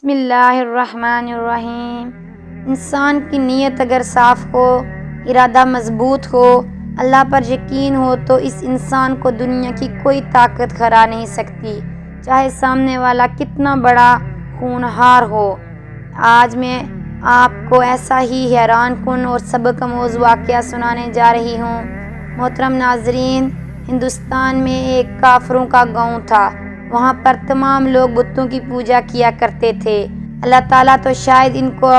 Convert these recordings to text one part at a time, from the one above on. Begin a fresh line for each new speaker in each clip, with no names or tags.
بسم اللہ الرحمن الرحیم۔ انسان کی نیت اگر صاف ہو، ارادہ مضبوط ہو، اللہ پر یقین ہو تو اس انسان کو دنیا کی کوئی طاقت ہرا نہیں سکتی، چاہے سامنے والا کتنا بڑا ہونہار ہو۔ آج میں آپ کو ایسا ہی حیران کن اور سبق آموز واقعہ سنانے جا رہی ہوں۔ محترم ناظرین، ہندوستان میں ایک کافروں کا گاؤں تھا۔ وہاں پر تمام لوگ بتوں کی پوجا کیا کرتے تھے۔ اللہ تعالیٰ تو شاید ان کو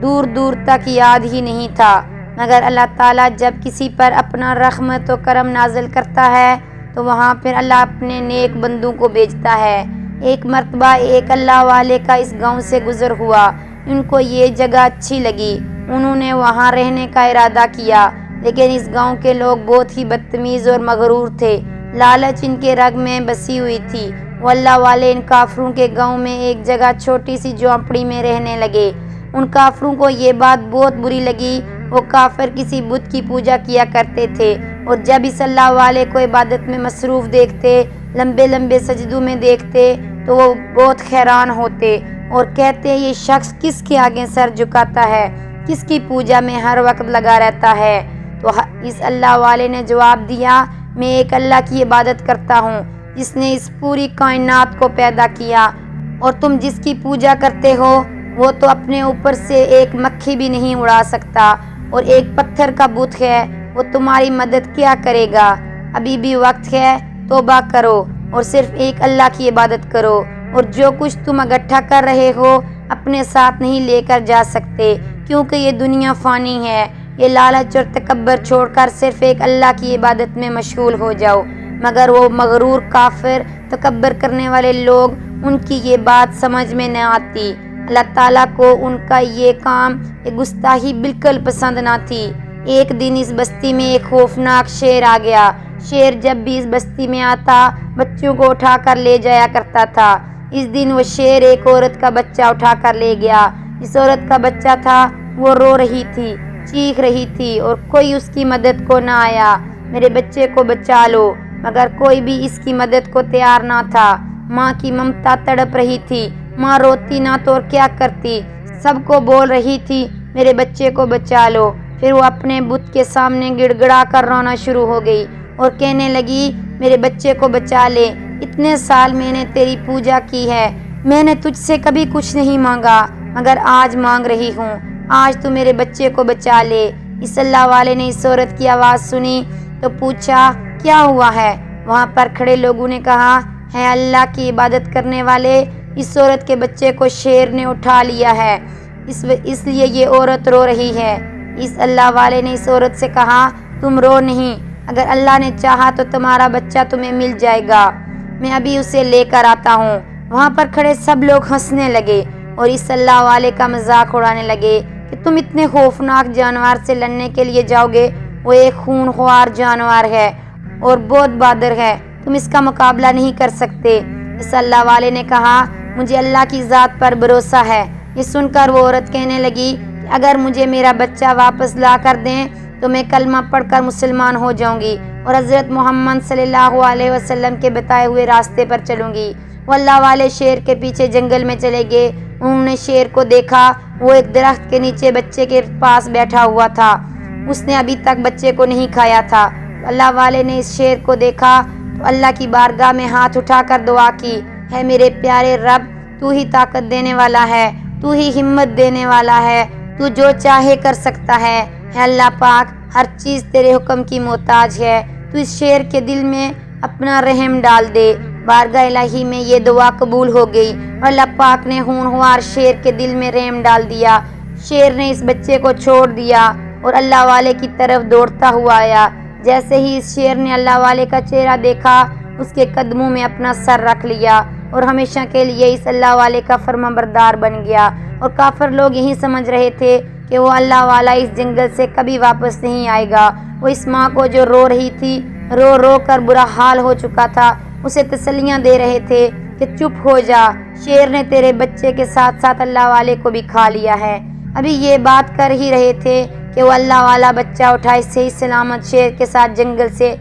دور دور تک یاد ہی نہیں تھا، مگر اللہ تعالیٰ جب کسی پر اپنا رحمت و کرم نازل کرتا ہے تو وہاں پھر اللہ اپنے نیک بندوں کو بھیجتا ہے۔ ایک مرتبہ ایک اللہ والے کا اس گاؤں سے گزر ہوا۔ ان کو یہ جگہ اچھی لگی، انہوں نے وہاں رہنے کا ارادہ کیا، لیکن اس گاؤں کے لوگ بہت ہی بدتمیز اور مغرور تھے۔ لالچ ان کے رگ میں بسی ہوئی تھی۔ وہ اللہ والے ان کافروں کے گاؤں میں ایک جگہ چھوٹی سی جھونپڑی میں رہنے لگے۔ ان کافروں کو یہ بات بہت بری لگی۔ وہ کافر کسی بت کی پوجا کیا کرتے تھے، اور جب اس اللہ والے کو عبادت میں مصروف دیکھتے، لمبے لمبے سجدوں میں دیکھتے تو وہ بہت حیران ہوتے اور کہتے یہ شخص کس کے آگے سر جھکاتا ہے، کس کی پوجا میں ہر وقت لگا رہتا ہے۔ تو اس اللہ والے نے جواب دیا، میں ایک اللہ کی عبادت کرتا ہوں جس نے اس پوری کائنات کو پیدا کیا، اور تم جس کی پوجا کرتے ہو وہ تو اپنے اوپر سے ایک مکھی بھی نہیں اڑا سکتا، اور ایک پتھر کا بت ہے، وہ تمہاری مدد کیا کرے گا۔ ابھی بھی وقت ہے، توبہ کرو اور صرف ایک اللہ کی عبادت کرو، اور جو کچھ تم اکٹھا کر رہے ہو اپنے ساتھ نہیں لے کر جا سکتے، کیونکہ یہ دنیا فانی ہے۔ یہ لالچ اور تکبر چھوڑ کر صرف ایک اللہ کی عبادت میں مشغول ہو جاؤ۔ مگر وہ مغرور کافر، تکبر کرنے والے لوگ، ان کی یہ بات سمجھ میں نہ آتی۔ اللہ تعالیٰ کو ان کا یہ کام، یہ گستاخی بالکل پسند نہ تھی۔ ایک دن اس بستی میں ایک خوفناک شیر آ گیا۔ شیر جب بھی اس بستی میں آتا بچوں کو اٹھا کر لے جایا کرتا تھا۔ اس دن وہ شیر ایک عورت کا بچہ اٹھا کر لے گیا۔ جس عورت کا بچہ تھا وہ رو رہی تھی، چیخ رہی تھی، اور کوئی اس کی مدد کو نہ آیا۔ میرے بچے کو بچا لو، مگر کوئی بھی اس کی مدد کو تیار نہ تھا۔ ماں کی ممتا تڑپ رہی تھی۔ ماں روتی نہ تو اور کیا کرتی، سب کو بول رہی تھی میرے بچے کو بچا لو۔ پھر وہ اپنے بت کے سامنے گڑ گڑا کر رونا شروع ہو گئی اور کہنے لگی میرے بچے کو بچا لے، اتنے سال میں نے تیری پوجا کی ہے، میں نے تجھ سے کبھی کچھ نہیں مانگا، مگر آج مانگ رہی ہوں، آج تو میرے بچے کو بچا لے۔ اس اللہ والے نے اس عورت کی آواز سنی تو پوچھا کیا ہوا ہے؟ وہاں پر کھڑے لوگوں نے کہا ہے اللہ کی عبادت کرنے والے، اس عورت کے بچے کو شیر نے اٹھا لیا ہے، اس لیے یہ عورت رو رہی ہے۔ اس اللہ والے نے اس عورت سے کہا تم رو نہیں، اگر اللہ نے چاہا تو تمہارا بچہ تمہیں مل جائے گا، میں ابھی اسے لے کر آتا ہوں۔ وہاں پر کھڑے سب لوگ ہنسنے لگے اور اس اللہ والے کا مذاق اڑانے لگے کہ تم اتنے خوفناک جانور سے لڑنے کے لیے جاؤ گے، وہ ایک خونخوار جانور ہے اور بہت بہادر ہے، تم اس کا مقابلہ نہیں کر سکتے۔ اس اللہ والے نے کہا مجھے اللہ کی ذات پر بھروسہ ہے۔ یہ سن کر وہ عورت کہنے لگی کہ اگر مجھے میرا بچہ واپس لا کر دیں تو میں کلمہ پڑھ کر مسلمان ہو جاؤں گی اور حضرت محمد صلی اللہ علیہ وسلم کے بتائے ہوئے راستے پر چلوں گی۔ وہ اللہ والے شیر کے پیچھے جنگل میں چلے گئے۔ انہوں نے شیر کو دیکھا، وہ ایک درخت کے نیچے بچے کے پاس بیٹھا ہوا تھا، اس نے ابھی تک بچے کو نہیں کھایا تھا۔ اللہ والے نے اس شیر کو دیکھا تو اللہ کی بارگاہ میں ہاتھ اٹھا کر دعا کی، ہے میرے پیارے رب، تو ہی طاقت دینے والا ہے، تو ہی ہمت دینے والا ہے، تو جو چاہے کر سکتا ہے اللہ پاک، ہر چیز تیرے حکم کی محتاج ہے، تو اس شیر کے دل میں اپنا رحم ڈال دے۔ بارگاہ الہی میں یہ دعا قبول ہو گئی اور اللہ پاک نے ہونہار شیر کے دل میں رحم ڈال دیا۔ شیر نے اس بچے کو چھوڑ دیا اور اللہ والے کی طرف دوڑتا ہوا آیا۔ جیسے ہی اس شیر نے اللہ والے کا چہرہ دیکھا، اس کے قدموں میں اپنا سر رکھ لیا اور ہمیشہ کے لیے اس اللہ والے کا فرما بردار بن گیا۔ اور کافر لوگ یہی سمجھ رہے تھے کہ وہ اللہ والا اس جنگل سے کبھی واپس نہیں آئے گا۔ وہ اس ماں کو جو رو رہی تھی، رو رو کر برا حال ہو چکا تھا، اسے تسلیاں دے رہے تھے کہ چپ ہو جا، شیر نے تیرے بچے کے ساتھ ساتھ اللہ والے کو بھی کھا لیا ہے۔ ابھی یہ بات کر ہی رہے تھے کہ وہ اللہ والا بچہ اٹھائے صحیح سلامت شیر کے ساتھ جنگل سے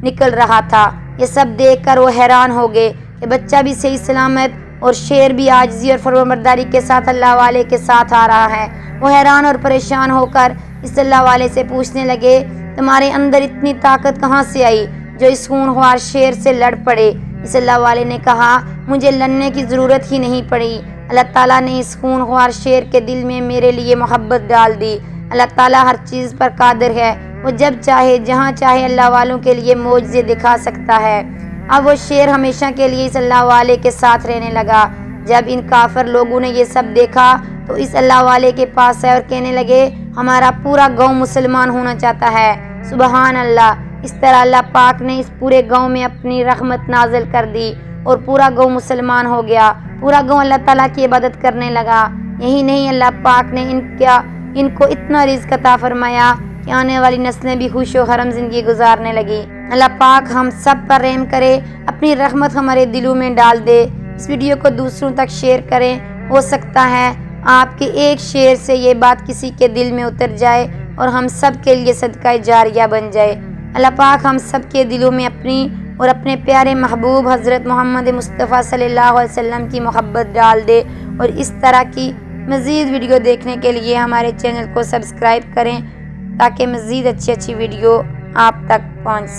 نکل رہا تھا۔ یہ سب دیکھ کر وہ حیران ہو گئے کہ بچہ بھی صحیح سلامت اور شیر بھی عاجزی اور فرمانبرداری کے ساتھ اللہ والے کے ساتھ آ رہا ہے۔ وہ حیران اور پریشان ہو کر اس اللہ والے سے پوچھنے لگے، تمہارے اندر اتنی طاقت کہاں سے آئی جو اس خونخوار شیر سے لڑ پڑے؟ اس اللہ والے نے کہا، مجھے لڑنے کی ضرورت ہی نہیں پڑی، اللہ تعالیٰ نے اس خونخوار شیر کے دل میں میرے لیے محبت ڈال دی۔ اللہ تعالیٰ ہر چیز پر قادر ہے، وہ جب چاہے جہاں چاہے اللہ والوں کے لیے معجزے دکھا سکتا ہے۔ اب وہ شیر ہمیشہ کے لیے اس اللہ والے کے ساتھ رہنے لگا۔ جب ان کافر لوگوں نے یہ سب دیکھا تو اس اللہ والے کے پاس آئے اور کہنے لگے، ہمارا پورا گاؤں مسلمان ہونا چاہتا ہے۔ سبحان اللہ! اس طرح اللہ پاک نے اس پورے گاؤں میں اپنی رحمت نازل کر دی اور پورا گاؤں مسلمان ہو گیا۔ پورا گاؤں اللہ تعالیٰ کی عبادت کرنے لگا۔ یہی نہیں، اللہ پاک نے ان کو اتنا رزق عطا فرمایا کہ آنے والی نسلیں بھی خوش و خرم زندگی گزارنے لگی۔ اللہ پاک ہم سب پر رحم کرے، اپنی رحمت ہمارے دلوں میں ڈال دے۔ اس ویڈیو کو دوسروں تک شیئر کریں، ہو سکتا ہے آپ کے ایک شیئر سے یہ بات کسی کے دل میں اتر جائے اور ہم سب کے لیے صدقہ جاریہ بن جائے۔ اللہ پاک ہم سب کے دلوں میں اپنی اور اپنے پیارے محبوب حضرت محمد مصطفیٰ صلی اللہ علیہ وسلم کی محبت ڈال دے، اور اس طرح کی مزید ویڈیو دیکھنے کے لیے ہمارے چینل کو سبسکرائب کریں تاکہ مزید اچھی ویڈیو آپ تک پہنچ سکے۔